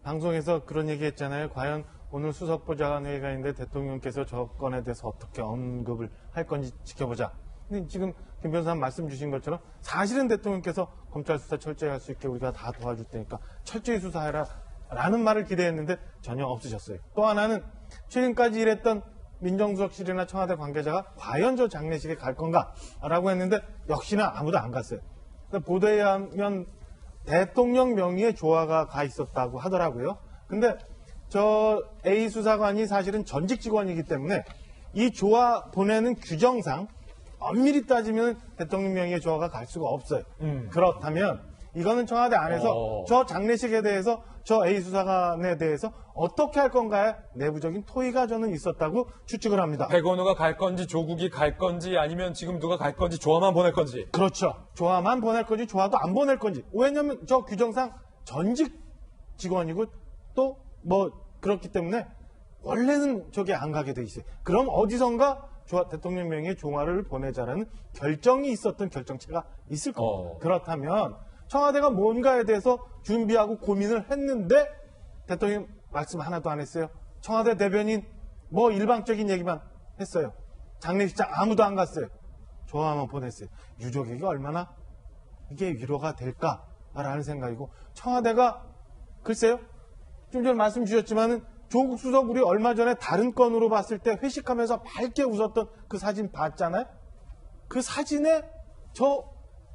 방송에서 그런 얘기 했잖아요. 과연 오늘 수석보좌관회의가 있는데 대통령께서 저 건에 대해서 어떻게 언급을 할 건지 지켜보자. 근데 지금 김 변호사 말씀 주신 것처럼 사실은 대통령께서 검찰 수사 철저히 할 수 있게 우리가 다 도와줄 테니까 철저히 수사해라 라는 말을 기대했는데 전혀 없으셨어요. 또 하나는 최근까지 일했던 민정수석실이나 청와대 관계자가 과연 저 장례식에 갈 건가 라고 했는데 역시나 아무도 안 갔어요. 보도에 의하면 대통령 명의의 조화가 가 있었다고 하더라고요. 근데 저 A 수사관이 사실은 전직 직원이기 때문에 이 조화 보내는 규정상 엄밀히 따지면 대통령 명의의 조화가 갈 수가 없어요. 그렇다면 이거는 청와대 안에서 저 장례식에 대해서 저 A 수사관에 대해서 어떻게 할 건가에 내부적인 토의가 저는 있었다고 추측을 합니다. 백원우가 갈 건지 조국이 갈 건지 아니면 지금 누가 갈 건지 조화만 보낼 건지. 그렇죠. 조화만 보낼 건지 조화도 안 보낼 건지. 왜냐하면 저 규정상 전직 직원이고 또 뭐 그렇기 때문에 원래는 저게 안 가게 돼 있어요. 그럼 어디선가 대통령 명의의 조화를 보내자라는 결정이 있었던 결정체가 있을 겁니다. 그렇다면 청와대가 뭔가에 대해서 준비하고 고민을 했는데 대통령 말씀 하나도 안 했어요. 청와대 대변인 뭐 일방적인 얘기만 했어요. 장례식장 아무도 안 갔어요. 조화만 보냈어요. 유족에게 얼마나 이게 위로가 될까라는 생각이고 청와대가 글쎄요. 좀 전에 말씀 주셨지만은 조국 수석 우리 얼마 전에 다른 건으로 봤을 때 회식하면서 밝게 웃었던 그 사진 봤잖아요. 그 사진에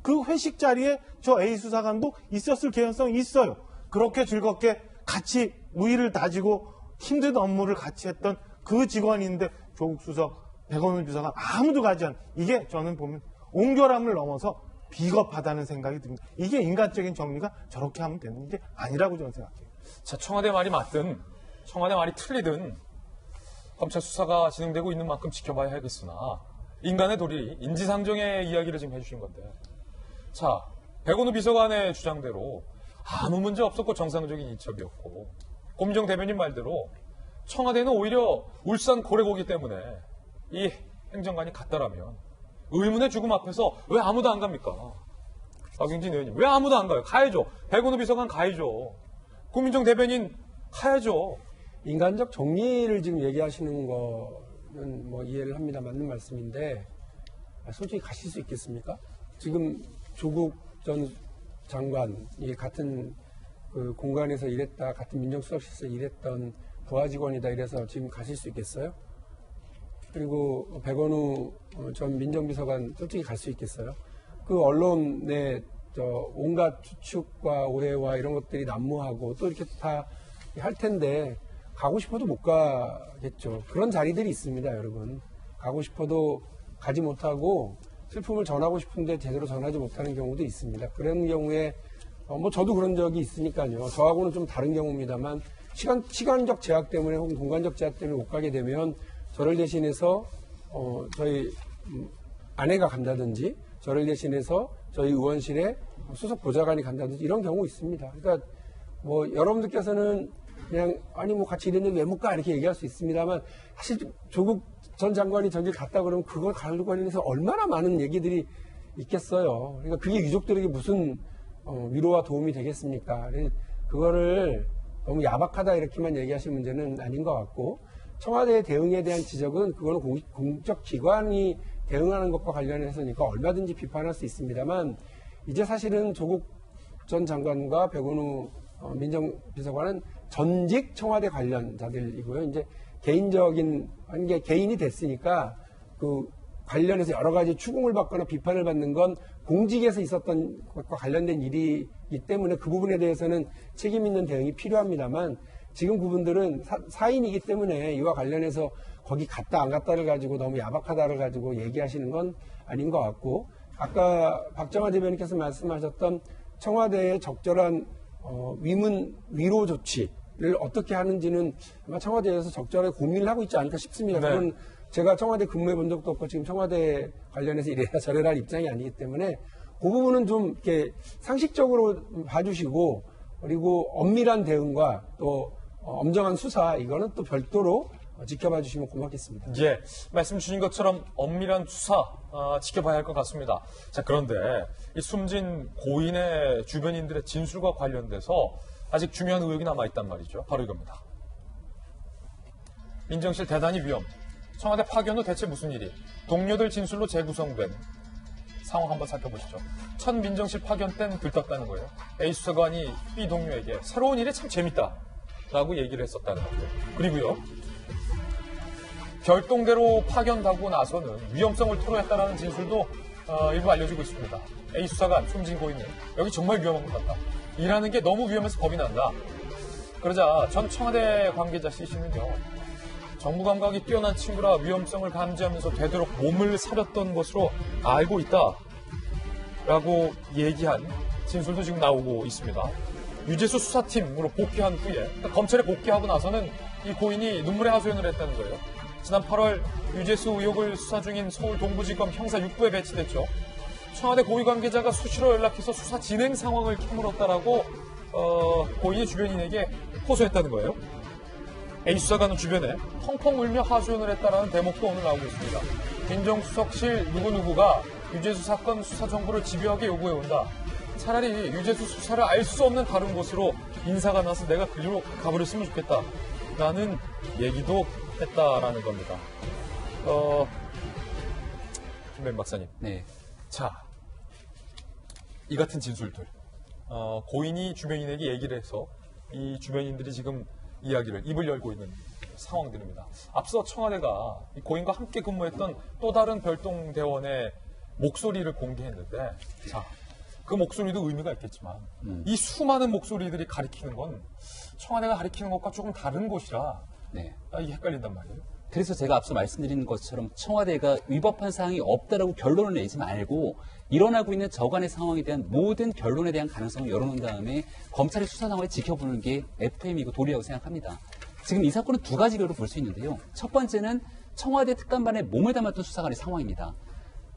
그 회식 자리에 저 A 수사관도 있었을 개연성이 있어요. 그렇게 즐겁게 같이 우위를 다지고 힘든 업무를 같이 했던 그 직원인데 조국 수석, 백원우 비서관 아무도 가지 않은 이게 저는 보면 옹졸함을 넘어서 비겁하다는 생각이 듭니다. 이게 인간적인 정리가 저렇게 하면 되는 게 아니라고 저는 생각해요. 자, 청와대 말이 맞든 청와대 말이 틀리든 검찰 수사가 진행되고 있는 만큼 지켜봐야 하겠으나 인간의 도리, 인지상정의 이야기를 지금 해주신 건데 자, 백원우 비서관의 주장대로 아무 문제 없었고 정상적인 인척이었고 고민정 대변인 말대로 청와대는 오히려 울산 고래고기 때문에 이 행정관이 갔다라면 의문의 죽음 앞에서 왜 아무도 안 갑니까? 박용진 의원님 왜 아무도 안 가요? 가야죠. 백원우 비서관 가야죠. 고민정 대변인 가야죠. 인간적 정리를 지금 얘기하시는 거는 뭐 이해를 합니다. 맞는 말씀인데 솔직히 가실 수 있겠습니까? 지금 조국 전 장관이 같은 그 공간에서 일했다, 같은 민정수석실에서 일했던 부하 직원이다 이래서 지금 가실 수 있겠어요? 그리고 백원우 전 민정비서관 솔직히 갈 수 있겠어요? 그 언론의 온갖 추측과 오해와 이런 것들이 난무하고 또 이렇게 다 할 텐데 가고 싶어도 못 가겠죠. 그런 자리들이 있습니다, 여러분. 가고 싶어도 가지 못하고 슬픔을 전하고 싶은데 제대로 전하지 못하는 경우도 있습니다. 그런 경우에 뭐 저도 그런 적이 있으니까요. 저하고는 좀 다른 경우입니다만 시간적 제약 때문에 혹은 공간적 제약 때문에 못 가게 되면 저를 대신해서 저희 아내가 간다든지 저를 대신해서 저희 의원실에 수석 보좌관이 간다든지 이런 경우 있습니다. 그러니까 뭐 여러분들께서는 그냥 아니 뭐 같이 일했는데 왜 못 가 이렇게 얘기할 수 있습니다만 사실 조국 전 장관이 저길 갔다 그러면 그걸 가지고 관련해서 얼마나 많은 얘기들이 있겠어요. 그러니까 그게 유족들에게 무슨 위로와 도움이 되겠습니까? 그거를 너무 야박하다 이렇게만 얘기하실 문제는 아닌 것 같고 청와대의 대응에 대한 지적은 그거는 공적 기관이 대응하는 것과 관련해서니까 얼마든지 비판할 수 있습니다만 이제 사실은 조국 전 장관과 백원우 민정비서관은 전직 청와대 관련자들이고요. 이제 개인적인 게 개인이 됐으니까 그 관련해서 여러 가지 추궁을 받거나 비판을 받는 건 공직에서 있었던 것과 관련된 일이기 때문에 그 부분에 대해서는 책임 있는 대응이 필요합니다만 지금 그분들은 사인이기 때문에 이와 관련해서 거기 갔다 안 갔다를 가지고 너무 야박하다를 가지고 얘기하시는 건 아닌 것 같고 아까 박정화 대변인께서 말씀하셨던 청와대의 적절한 위로 조치를 어떻게 하는지는 아마 청와대에서 적절하게 고민을 하고 있지 않을까 싶습니다. 네. 그건 제가 청와대 근무해 본 적도 없고 지금 청와대 관련해서 이래라 저래라 할 입장이 아니기 때문에 그 부분은 좀 이렇게 상식적으로 봐주시고 그리고 엄밀한 대응과 또 엄정한 수사 이거는 또 별도로 지켜봐 주시면 고맙겠습니다. 예, 말씀 주신 것처럼 엄밀한 수사 지켜봐야 할 것 같습니다. 자, 그런데 이 숨진 고인의 주변인들의 진술과 관련돼서 아직 중요한 의혹이 남아있단 말이죠. 바로 이겁니다. 민정실 대단히 위험. 청와대 파견 후 대체 무슨 일이? 동료들 진술로 재구성된 상황 한번 살펴보시죠. 첫 민정실 파견 땐 들떴다는 거예요. A 수사관이 B 동료에게 새로운 일이 참 재밌다 라고 얘기를 했었다는 거죠. 그리고요. 별동대로 파견하고 나서는 위험성을 토로했다는 진술도 일부 알려지고 있습니다. A 수사관, 숨진 고인님, 여기 정말 위험한 것 같다. 일하는 게 너무 위험해서 겁이 난다. 그러자 전 청와대 관계자 C씨는요. 정부 감각이 뛰어난 친구라 위험성을 감지하면서 되도록 몸을 사렸던 것으로 알고 있다. 라고 얘기한 진술도 지금 나오고 있습니다. 유재수 수사팀으로 복귀한 후에 그러니까 검찰에 복귀하고 나서는 이 고인이 눈물의 하소연을 했다는 거예요. 지난 8월 유재수 의혹을 수사 중인 서울 동부지검 형사 6부에 배치됐죠. 청와대 고위 관계자가 수시로 연락해서 수사 진행 상황을 캐물었다라고 고인의 주변인에게 호소했다는 거예요. A 수사관은 주변에 펑펑 울며 하소연을 했다라는 대목도 오늘 나오고 있습니다. 민정수석실 누구누구가 유재수 사건 수사 정보를 집요하게 요구해온다. 차라리 유재수 수사를 알 수 없는 다른 곳으로 인사가 나서 내가 그리로 가버렸으면 좋겠다. 라는 얘기도 했다라는 겁니다. 김弁박사님. 네. 자, 이 같은 진술들. 고인이 주변인에게 얘기를 해서 이 주변인들이 지금 이야기를 입을 열고 있는 상황들입니다. 앞서 청와대가 이 고인과 함께 근무했던 또 다른 별동대원의 목소리를 공개했는데, 자, 그 목소리도 의미가 있겠지만 이 수많은 목소리들이 가리키는 건 청와대가 가리키는 것과 조금 다른 것이라 네. 이게 헷갈린단 말이에요. 그래서 제가 앞서 말씀드린 것처럼 청와대가 위법한 사항이 없다라고 결론을 내지 말고 일어나고 있는 저간의 상황에 대한 모든 결론에 대한 가능성을 열어놓은 다음에 검찰의 수사 상황을 지켜보는 게 FM이고 도리라고 생각합니다. 지금 이 사건은 두 가지로 볼 수 있는데요. 첫 번째는 청와대 특감반에 몸을 담았던 수사관의 상황입니다.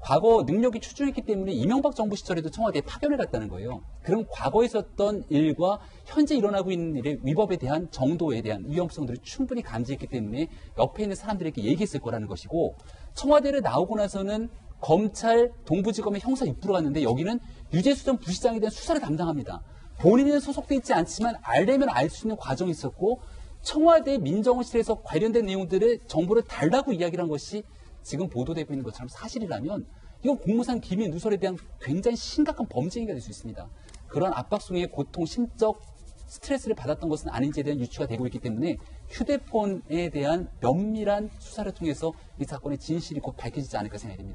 과거 능력이 출중했기 때문에 이명박 정부 시절에도 청와대에 파견을 갔다는 거예요. 그럼 과거에 있었던 일과 현재 일어나고 있는 일의 위법에 대한 정도에 대한 위험성들을 충분히 감지했기 때문에 옆에 있는 사람들에게 얘기했을 거라는 것이고, 청와대를 나오고 나서는 검찰 동부지검의 형사 6부로 갔는데 여기는 유재수 전 부시장에 대한 수사를 담당합니다. 본인은 소속돼 있지 않지만 알려면 알 수 있는 과정이 있었고, 청와대 민정실에서 관련된 내용들의 정보를 달라고 이야기를 한 것이 지금 보도되고 있는 것처럼 사실이라면 이건 공무상 기밀 누설에 대한 굉장히 심각한 범죄 행위가 될 수 있습니다. 그런 압박 속에 고통, 심적 스트레스를 받았던 것은 아닌지에 대한 유추가 되고 있기 때문에 휴대폰에 대한 면밀한 수사를 통해서 이 사건의 진실이 곧 밝혀지지 않을까 생각이 됩니다.